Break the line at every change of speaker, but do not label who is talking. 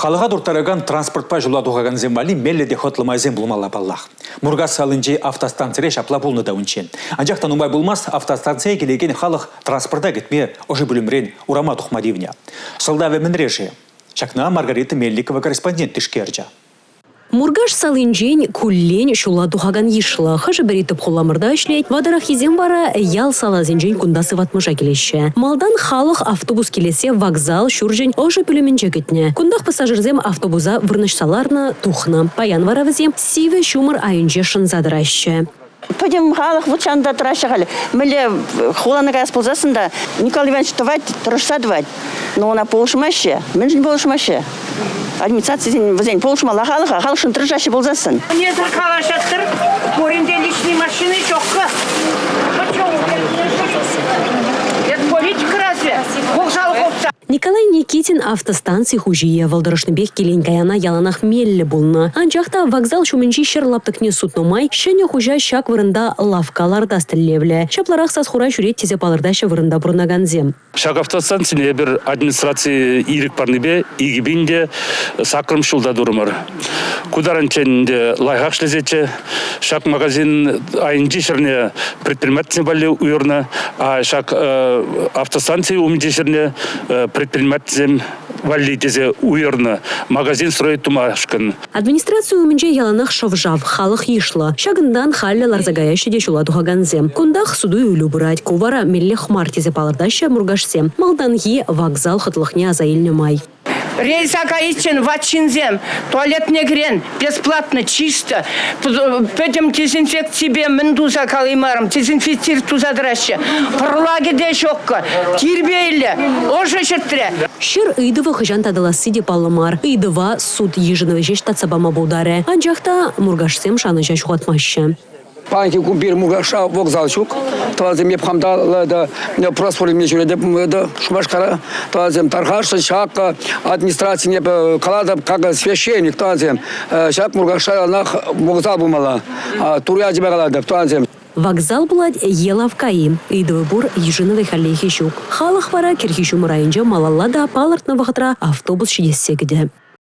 Халыға дұрттарыған транспортпа жуладуғаған зембали мелледе хотлымайзен бұлмала баллах. Мұргас салынжи автостанцияре шапла бұлны да үнчен. Анжақтан умай бұлмас автостанция келеген халық транспорта кетме ожи бүлімрен урама тұхмадивня. Солдаве мінреші. Шакна Маргарита Мелликова корреспондент тишкерджа.
Мургаш салынжен куллен шула тухаган ешла. Хажы беритіп қоламырда ішлет. Вадарах езен бара ял салазенжен кундасы ватмыжа келеші. Малдан халық автобус келесе вокзал шуржен ожы пүлімен жекетне. Кундах пассажирзем автобуза вырнышсаларны тухна. Паян варавызем сиве шумыр айынже шынзадырашы.
Пойдем халық вот чанда трашагали. Мэле холаны расползасында Николай Иванович давать трошсадвать. Но она полушмаще. Мен не полушмаще. Администрация в день полушмала халық шын трошаще ползасын.
Мне закалашаттыр. Коренде личной машины чокка. Это политика разве? Вокзал хопса.
Николай Никитин автостанции хужие Валдырышныбек келенкаяна яланах мелле булна. Анчахта вокзал шуменчи шерлаптыкне сутномай, шене хужа шак вырында лавкаларда стеллевле. Шапларах сасхура шурет тезе палырдаща вырында бурнаганзем.
Шак автостанцияне бір администрации ирик парныбе игибинде сакрым шулда дурмар. Кударанченде лайхак шлезече, шак магазин айынчи шерне предпринимательный балли уйорна, а шак автостанции умчи шерне предпринимателям валитезе уйорна. Магазин строит тумашкан.
Администрация уменче яланах шовжав, халық ешла. Шагындан халля ларзагаяща де шула тухаганзем. Кундах суду юлю бурать, кувара мелле хмар тезе палырдаща мургашсем. Малданги вокзал хатлыхне азаильне май.
Рейс акаичен, ватчинзем, туалетный грен, бесплатно, чисто. Пойдем дезинфекции мендуза калимаром, дезинфектир тузадраща. Пролаги де шокка, тирбейле, оже шертре.
Шир ыйдыва хыжан тадыласы де палымар. Ыйдыва суд ежинове жеш татсабама болдаре. Анжақта мургашсем шаны жаш хуатмашы.
Панки кумпир мугаша вокзалчук, тазем епхамда да проспорим не жюре да шумашкара, тазем тархаш шака администрации не калада как священник тазем шак мугаша на вокзал бумала, туря жибалада тазем.
Вокзал булать елавкаи. Ыйдывы бур ежинове халлехи щук. Халық вара кирхишу мурайынжа малаллада палыртны вахтра автобус шидессегіде.